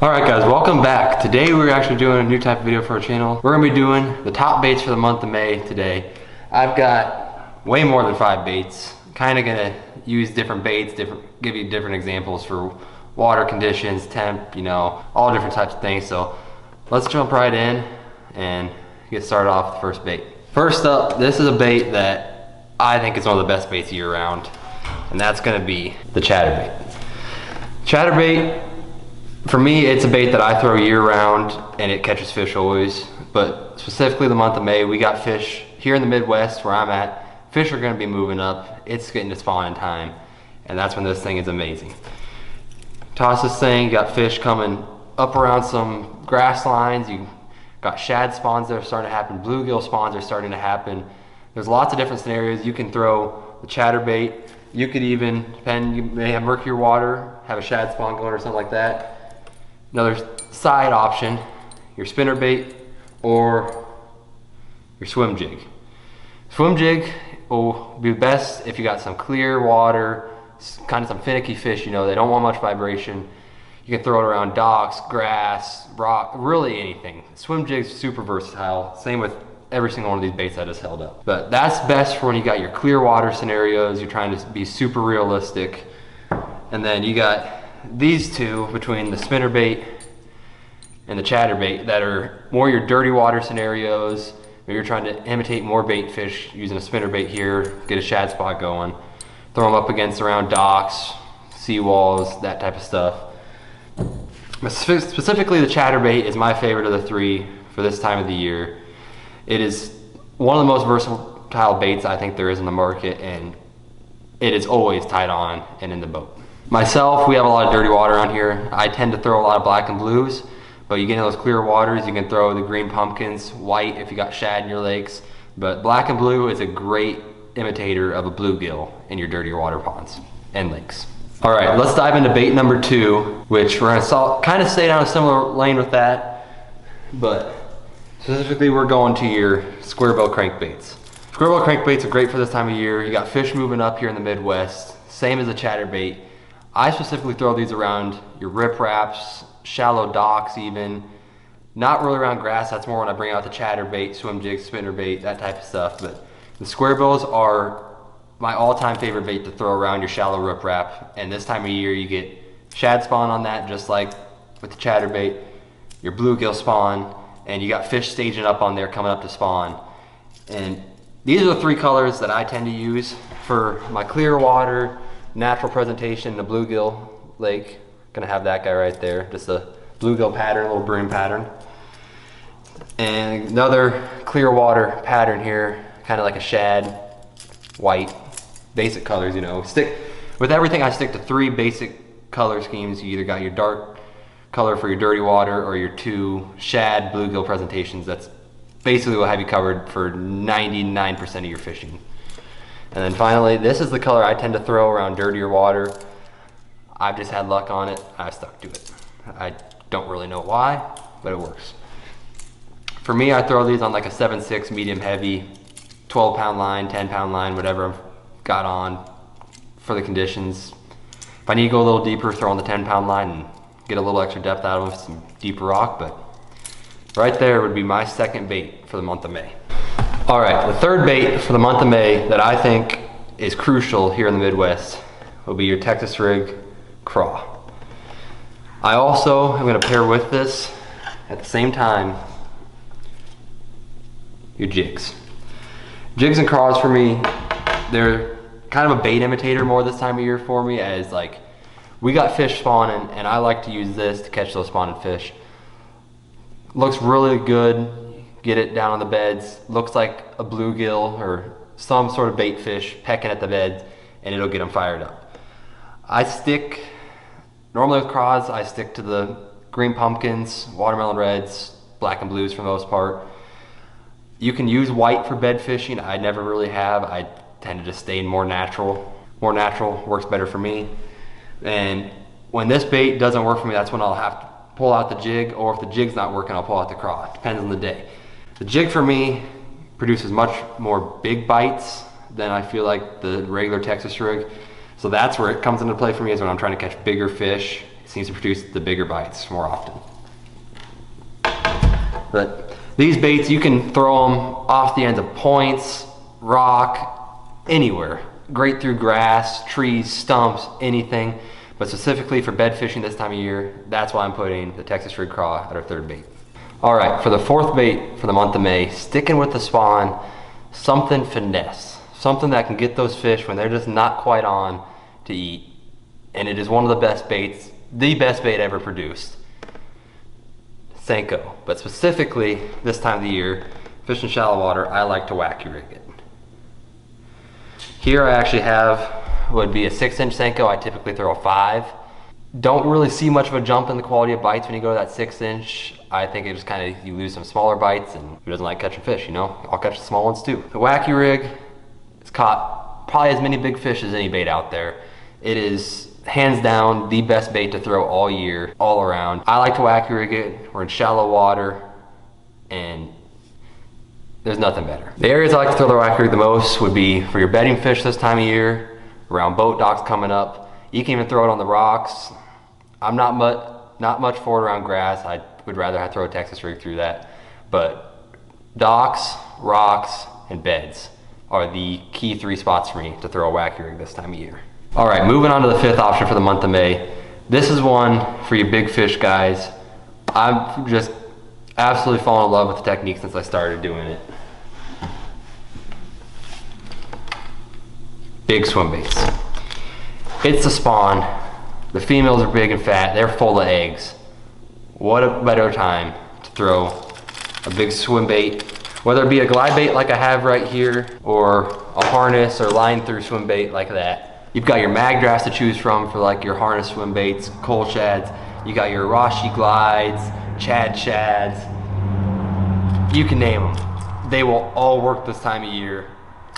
Alright guys, welcome back. Today we're actually doing a new type of video for our channel. We're going to be doing the top baits for the month of May today. I've got way more than 5 baits. Kind of going to use different baits, give you different examples for water conditions, temp, all different types of things. So let's jump right in and get started off with the first bait. First up, this is a bait that I think is one of the best baits year round, and that's going to be the chatterbait. Chatterbait, for me, it's a bait that I throw year round and it catches fish always, but specifically the month of May, we got fish here in the Midwest where I'm at. Fish are going to be moving up. It's getting to spawn in time, and that's when this thing is amazing. Toss this thing, you got fish coming up around some grass lines. You got shad spawns that are starting to happen. Bluegill spawns are starting to happen. There's lots of different scenarios. You can throw the chatterbait. You could even, you may have murkier water, have a shad spawn going or something like that. Another side option, your spinnerbait or your swim jig. Swim jig will be best if you got some clear water, kind of some finicky fish, they don't want much vibration. You can throw it around docks, grass, rock, really anything. Swim jig's super versatile. Same with every single one of these baits I just held up. But that's best for when you got your clear water scenarios, you're trying to be super realistic. And then you got these two between the spinnerbait and the chatterbait that are more your dirty water scenarios. Maybe you're trying to imitate more bait fish using a spinnerbait here, get a shad spot going, throw them up against around docks, seawalls, that type of stuff. But specifically the chatterbait is my favorite of the three for this time of the year. It is one of the most versatile baits I think there is in the market, and it is always tied on and in the boat. Myself, we have a lot of dirty water on here. I tend to throw a lot of black and blues, but you get into those clear waters, you can throw the green pumpkins, white if you got shad in your lakes, but black and blue is a great imitator of a bluegill in your dirtier water ponds and lakes. All right, let's dive into bait number 2, which we're gonna kind of stay down a similar lane with that, but specifically we're going to your square bill crankbaits. Square bill crankbaits are great for this time of year. You got fish moving up here in the Midwest, same as a chatterbait. I specifically throw these around your ripraps, shallow docks even. Not really around grass, that's more when I bring out the chatterbait, swim jig, spinnerbait, that type of stuff. But the square bills are my all-time favorite bait to throw around your shallow riprap. And this time of year you get shad spawn on that, just like with the chatterbait, your bluegill spawn, and you got fish staging up on there coming up to spawn. And these are the 3 colors that I tend to use for my clear water, natural presentation in the bluegill lake. Gonna have that guy right there, just a bluegill pattern, a little broom pattern. And another clear water pattern here, kind of like a shad, white, basic colors, With everything I stick to 3 basic color schemes. You either got your dark color for your dirty water or your 2 shad bluegill presentations. That's basically what have you covered for 99% of your fishing. And then finally, this is the color I tend to throw around dirtier water. I've just had luck on it. I've stuck to it. I don't really know why, but it works. For me, I throw these on like a 7/6 medium heavy, 12-pound line, 10-pound line, whatever I've got on for the conditions. If I need to go a little deeper, throw on the 10-pound line and get a little extra depth out of some deeper rock. But right there would be my second bait for the month of May. All right, the third bait for the month of May that I think is crucial here in the Midwest will be your Texas rig craw. I also am going to pair with this at the same time your jigs. Jigs and craws for me, they're kind of a bait imitator more this time of year for me, as like we got fish spawning and I like to use this to catch those spawning fish. Looks really good. Get it down on the beds, looks like a bluegill or some sort of bait fish pecking at the beds, and it'll get them fired up. Normally with craws, I stick to the green pumpkins, watermelon reds, black and blues for the most part. You can use white for bed fishing. I never really have. I tend to just stay in more natural. More natural works better for me. And when this bait doesn't work for me, that's when I'll have to pull out the jig, or if the jig's not working, I'll pull out the craw. It depends on the day. The jig for me produces much more big bites than I feel like the regular Texas rig. So that's where it comes into play for me, is when I'm trying to catch bigger fish. seems to produce the bigger bites more often. But these baits, you can throw them off the ends of points, rock, anywhere. Great through grass, trees, stumps, anything. But specifically for bed fishing this time of year, that's why I'm putting the Texas Rig Craw at our third bait. All right, for the fourth bait for the month of May, sticking with the spawn, something finesse. Something that can get those fish when they're just not quite on to eat. And it is one of the best baits, the best bait ever produced. Senko. But specifically, this time of the year, fishing shallow water, I like to wacky rig it. Here I actually have, would be a 6-inch Senko. I typically throw a 5. Don't really see much of a jump in the quality of bites when you go to that 6-inch. I think it just kind of, you lose some smaller bites, and who doesn't like catching fish, you know? I'll catch the small ones too. The wacky rig, it's caught probably as many big fish as any bait out there. It is hands down the best bait to throw all year, all around. I like to wacky rig it. We're in shallow water, and there's nothing better. The areas I like to throw the wacky rig the most would be for your bedding fish this time of year, around boat docks coming up. You can even throw it on the rocks. I'm not much for it around grass. I would rather throw a Texas rig through that. But docks, rocks, and beds are the key 3 spots for me to throw a wacky rig this time of year. All right, moving on to the 5th option for the month of May. This is one for you big fish guys. I've just absolutely fallen in love with the technique since I started doing it. Big swim baits. It's the spawn. The females are big and fat. They're full of eggs. What a better time to throw a big swim bait, whether it be a glide bait like I have right here, or a harness or line through swim bait like that. You've got your mag drafts to choose from for like your harness swim baits, coal shads. You got your Rashi glides, Chad shads. You can name them. They will all work this time of year.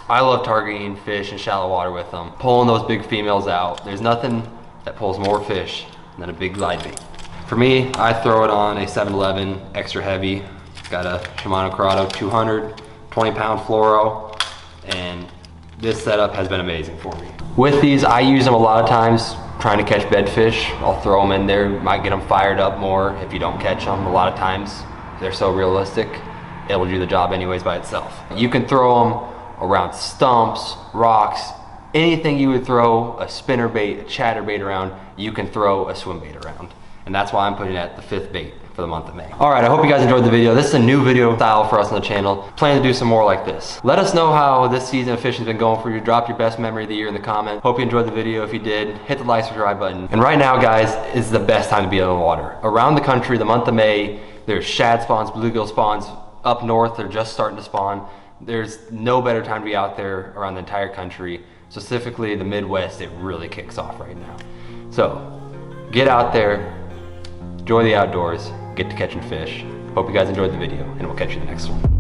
I love targeting fish in shallow water with them, pulling those big females out. There's nothing that pulls more fish than a big glide bait. For me, I throw it on a 7-Eleven extra heavy. Got a Shimano Corrado 200, 20-pound fluoro, and this setup has been amazing for me. With these, I use them a lot of times trying to catch bedfish. I'll throw them in there, might get them fired up more if you don't catch them. A lot of times, they're so realistic, it'll do the job anyways by itself. You can throw them around stumps, rocks, anything you would throw a spinner bait, a chatter bait around, you can throw a swim bait around. And that's why I'm putting it at the 5th bait for the month of May. All right, I hope you guys enjoyed the video. This is a new video style for us on the channel. Plan to do some more like this. Let us know how this season of fishing has been going for you. Drop your best memory of the year in the comments. Hope you enjoyed the video. If you did, hit the like, subscribe button. And right now, guys, is the best time to be in the water. Around the country, the month of May, there's shad spawns, bluegill spawns. Up north, they're just starting to spawn. There's no better time to be out there around the entire country. Specifically the Midwest, it really kicks off right now. So get out there, enjoy the outdoors, get to catching fish. Hope you guys enjoyed the video, and we'll catch you in the next one.